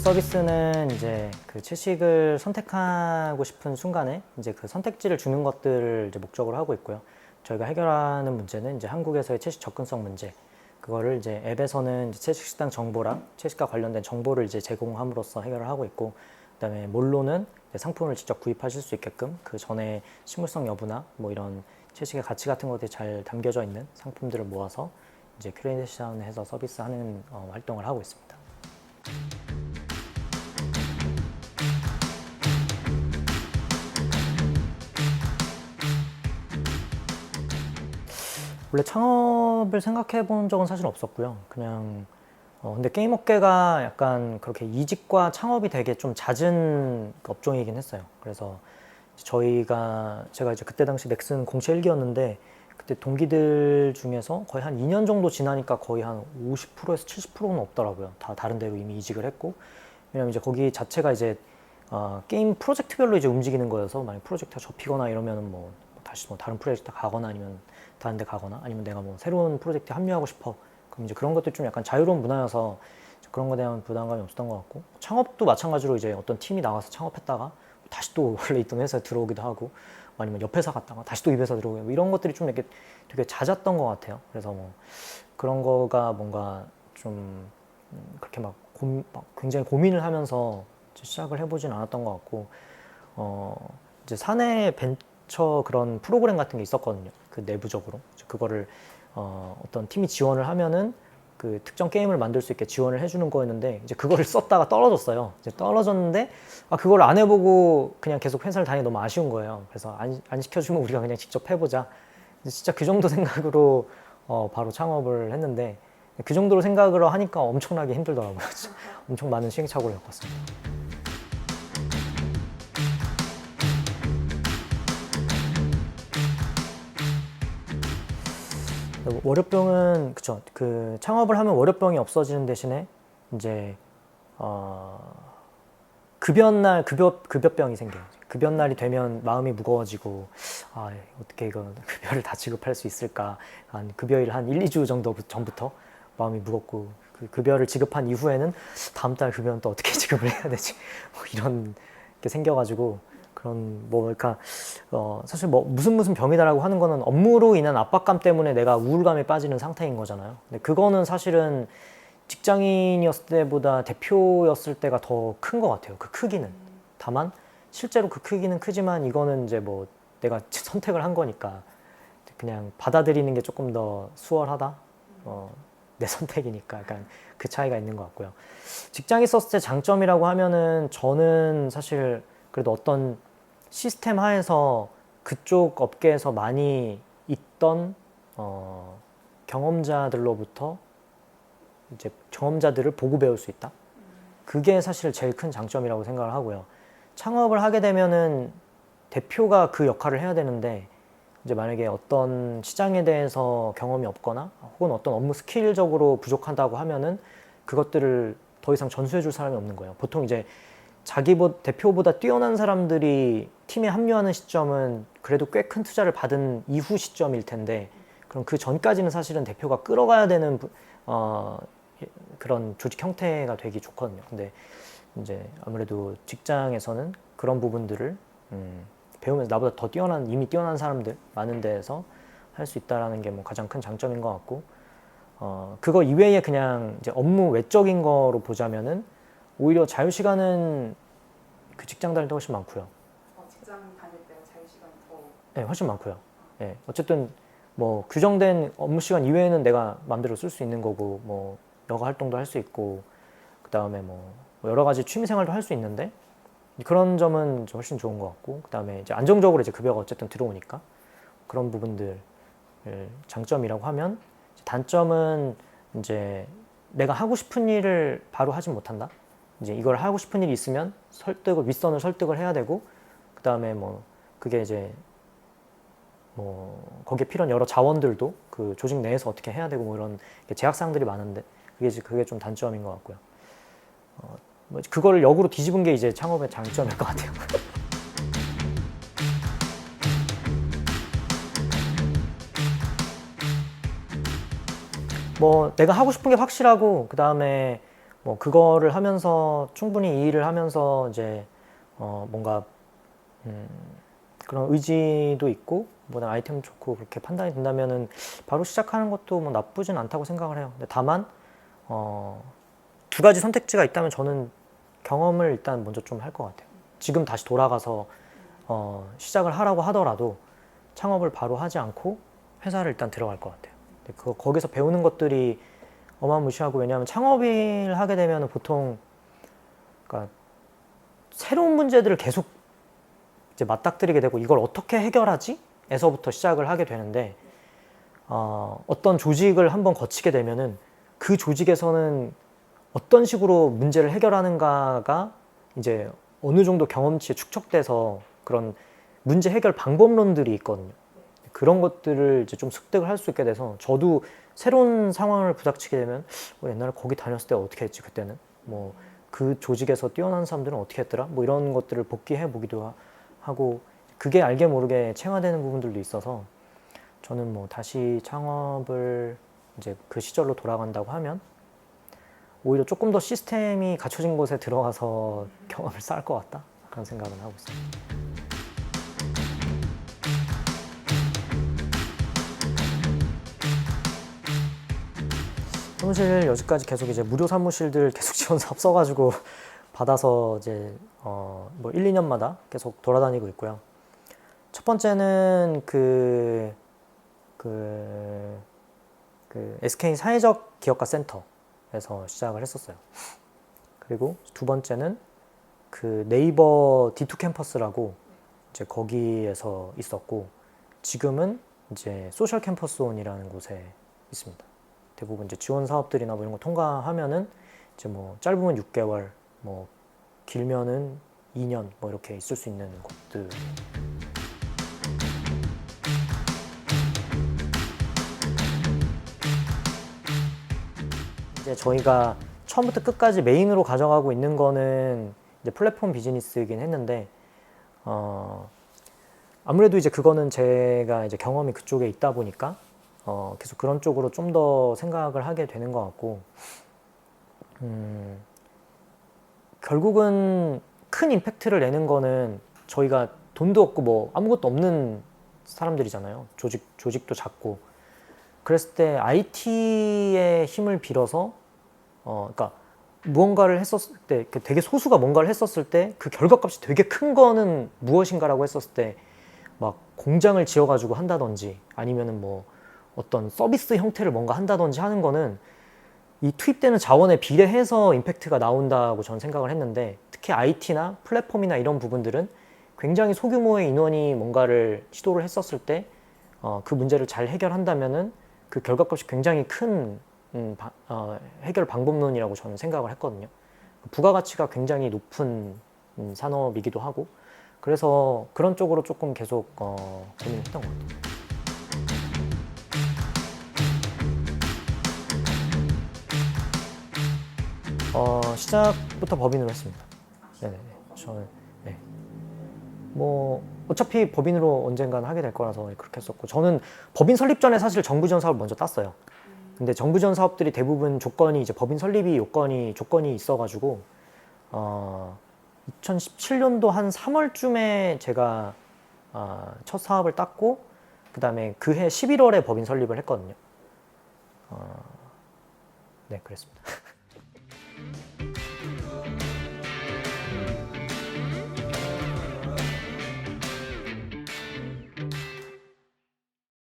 서비스는 이제 그 채식을 선택하고 싶은 순간에 이제 그 선택지를 주는 것들을 이제 목적으로 하고 있고요. 저희가 해결하는 문제는 이제 한국에서의 채식 접근성 문제. 그거를 이제 앱에서는 이제 채식 식당 정보랑 채식과 관련된 정보를 이제 제공함으로써 해결을 하고 있고, 그다음에 몰로는 상품을 직접 구입하실 수 있게끔 그 전에 식물성 여부나 뭐 이런 채식의 가치 같은 것들이 잘 담겨져 있는 상품들을 모아서 이제 큐레이션해서 서비스하는 활동을 하고 있습니다. 원래 창업을 생각해 본 적은 사실 없었고요. 그냥 근데 게임 업계가 약간 그렇게 이직과 창업이 되게 좀 잦은 업종이긴 했어요. 그래서 제가 이제 그때 당시 넥슨 공채 1기였는데 그때 동기들 중에서 거의 한 2년 정도 지나니까 거의 한 50%에서 70%는 없더라고요. 다 다른 데로 이미 이직을 했고, 왜냐면 이제 거기 자체가 이제 게임 프로젝트별로 이제 움직이는 거여서 만약 프로젝트가 접히거나 이러면은 뭐 다시 뭐 다른 프로젝트 가거나 아니면 다른 데 가거나 아니면 내가 뭐 새로운 프로젝트에 합류하고 싶어. 그럼 이제 그런 것도 좀 약간 자유로운 문화여서 그런 거에 대한 부담감이 없었던 것 같고, 창업도 마찬가지로 이제 어떤 팀이 나가서 창업했다가 다시 또 원래 있던 회사에 들어오기도 하고, 아니면 옆 회사 갔다가 다시 또 이 회사 들어오고, 뭐 이런 것들이 좀 이렇게 되게 잦았던 것 같아요. 그래서 뭐 그런 거가 뭔가 좀 그렇게 막 굉장히 고민을 하면서 시작을 해보진 않았던 것 같고, 이제 사내 벤처 그런 프로그램 같은 게 있었거든요. 그 내부적으로 그거를 어떤 팀이 지원을 하면은 그 특정 게임을 만들 수 있게 지원을 해주는 거였는데, 이제 그거를 썼다가 떨어졌어요. 이제 떨어졌는데 그걸 안 해보고 그냥 계속 회사를 다니기 너무 아쉬운 거예요. 그래서 안 시켜주면 우리가 그냥 직접 해보자. 진짜 그 정도 생각으로 바로 창업을 했는데, 그 정도로 생각으로 하니까 엄청나게 힘들더라고요. 엄청 많은 시행착오를 겪었습니다. 월요병은 그쵸. 그 창업을 하면 월요병이 없어지는 대신에 이제 급여병이 생겨요. 급여날이 되면 마음이 무거워지고, 어떻게 이거 급여를 다 지급할 수 있을까? 급여일 한 1, 2주 정도 전부터 마음이 무겁고, 그 급여를 지급한 이후에는 다음 달 급여는 또 어떻게 지급을 해야 되지? 뭐 이런 게 생겨가지고, 그런 그러니까 사실 뭐 무슨 병이다라고 하는 거는 업무로 인한 압박감 때문에 내가 우울감에 빠지는 상태인 거잖아요. 근데 그거는 사실은 직장인이었을 때보다 대표였을 때가 더 큰 것 같아요. 그 크기는. 다만 실제로 그 크기는 크지만 이거는 이제 뭐 내가 선택을 한 거니까 그냥 받아들이는 게 조금 더 수월하다. 내 선택이니까 약간 그 차이가 있는 것 같고요. 직장에 있었을 때 장점이라고 하면은 저는 사실 그래도 어떤 시스템 하에서 그쪽 업계에서 많이 있던 경험자들로부터 이제 경험자들을 보고 배울 수 있다. 그게 사실 제일 큰 장점이라고 생각을 하고요. 창업을 하게 되면은 대표가 그 역할을 해야 되는데, 이제 만약에 어떤 시장에 대해서 경험이 없거나 혹은 어떤 업무 스킬적으로 부족하다고 하면은 그것들을 더 이상 전수해 줄 사람이 없는 거예요. 보통 이제 대표보다 뛰어난 사람들이 팀에 합류하는 시점은 그래도 꽤 큰 투자를 받은 이후 시점일 텐데, 그럼 그 전까지는 사실은 대표가 끌어가야 되는 그런 조직 형태가 되기 좋거든요. 근데 이제 아무래도 직장에서는 그런 부분들을 배우면서 나보다 더 이미 뛰어난 사람들 많은 데에서 할 수 있다라는 게 뭐 가장 큰 장점인 것 같고, 그거 이외에 그냥 이제 업무 외적인 거로 보자면은 오히려 자유시간은 그 직장 다닐 때 훨씬 많고요. 직장 다닐 때 자유시간이 더? 네, 훨씬 많고요. 네, 어쨌든 뭐 규정된 업무 시간 이외에는 내가 마음대로 쓸 수 있는 거고, 뭐 여가 활동도 할 수 있고, 그 다음에 뭐 여러 가지 취미 생활도 할 수 있는데, 그런 점은 훨씬 좋은 것 같고, 그 다음에 이제 안정적으로 이제 급여가 어쨌든 들어오니까 그런 부분들 장점이라고 하면, 단점은 이제 내가 하고 싶은 일을 바로 하진 못한다. 이제 이걸 하고 싶은 일이 있으면 윗선을 설득을 해야 되고, 그 다음에 뭐 그게 이제 뭐 거기에 필요한 여러 자원들도 그 조직 내에서 어떻게 해야 되고 뭐 이런 제약사항들이 많은데, 그게 좀 단점인 것 같고요. 뭐 그거를 역으로 뒤집은 게 이제 창업의 장점일 것 같아요. 뭐 내가 하고 싶은 게 확실하고, 그 다음에 뭐 그거를 하면서 충분히 이 일을 하면서 이제 뭔가 그런 의지도 있고 뭐 아이템 좋고 그렇게 판단이 된다면은 바로 시작하는 것도 뭐 나쁘진 않다고 생각을 해요. 근데 다만 두 가지 선택지가 있다면 저는 경험을 일단 먼저 좀 할 것 같아요. 지금 다시 돌아가서 시작을 하라고 하더라도 창업을 바로 하지 않고 회사를 일단 들어갈 것 같아요. 근데 거기서 배우는 것들이 어마무시하고, 왜냐하면 창업을 하게 되면 보통 그러니까 새로운 문제들을 계속 이제 맞닥뜨리게 되고 이걸 어떻게 해결하지? 에서부터 시작을 하게 되는데 어떤 조직을 한번 거치게 되면은 그 조직에서는 어떤 식으로 문제를 해결하는가가 이제 어느 정도 경험치에 축적돼서 그런 문제 해결 방법론들이 있거든요. 그런 것들을 이제 좀 습득을 할 수 있게 돼서 저도 새로운 상황을 부닥치게 되면 옛날에 거기 다녔을 때 어떻게 했지 그때는 뭐 그 조직에서 뛰어난 사람들은 어떻게 했더라 뭐 이런 것들을 복기해 보기도 하고 그게 알게 모르게 체화되는 부분들도 있어서 저는 뭐 다시 창업을 이제 그 시절로 돌아간다고 하면 오히려 조금 더 시스템이 갖춰진 곳에 들어가서 경험을 쌓을 것 같다 그런 생각은 하고 있습니다. 사무실 여기까지 계속 이제 무료 사무실들 계속 지원 사업 써가지고 받아서 이제 뭐 1, 2년마다 계속 돌아다니고 있고요. 첫 번째는 그 SK 사회적 기업가 센터에서 시작을 했었어요. 그리고 두 번째는 그 네이버 D2 캠퍼스라고 이제 거기에서 있었고, 지금은 이제 소셜 캠퍼스온이라는 곳에 있습니다. 대부분 이제 지원 사업들이나 뭐 이런 거 통과하면은 이제 뭐 짧으면 6개월, 뭐 길면은 2년 뭐 이렇게 있을 수 있는 곳들. 이제 저희가 처음부터 끝까지 메인으로 가져가고 있는 거는 이제 플랫폼 비즈니스이긴 했는데 아무래도 이제 그거는 제가 이제 경험이 그쪽에 있다 보니까 계속 그런 쪽으로 좀 더 생각을 하게 되는 것 같고, 결국은 큰 임팩트를 내는 거는 저희가 돈도 없고 뭐 아무것도 없는 사람들이잖아요. 조직도 작고. 그랬을 때 IT의 힘을 빌어서 그러니까 무언가를 했었을 때 되게 소수가 뭔가를 했었을 때 그 결과값이 되게 큰 거는 무엇인가라고 했었을 때 막 공장을 지어가지고 한다든지 아니면은 뭐 어떤 서비스 형태를 뭔가 한다든지 하는 거는 이 투입되는 자원에 비례해서 임팩트가 나온다고 저는 생각을 했는데, 특히 IT나 플랫폼이나 이런 부분들은 굉장히 소규모의 인원이 뭔가를 시도를 했었을 때 그 문제를 잘 해결한다면은 그 결과값이 굉장히 큰 해결 방법론이라고 저는 생각을 했거든요. 부가가치가 굉장히 높은 산업이기도 하고, 그래서 그런 쪽으로 조금 계속 고민했던 것 같아요. 시작부터 법인으로 했습니다. 네네. 저는 네. 뭐 어차피 법인으로 언젠가는 하게 될 거라서 그렇게 했었고, 저는 법인 설립 전에 사실 정부 지원 사업을 먼저 땄어요. 근데 정부 지원 사업들이 대부분 조건이 이제 법인 설립이 조건이 있어가지고 2017년도 한 3월쯤에 제가 첫 사업을 땄고, 그 다음에 그해 11월에 법인 설립을 했거든요. 네, 그랬습니다.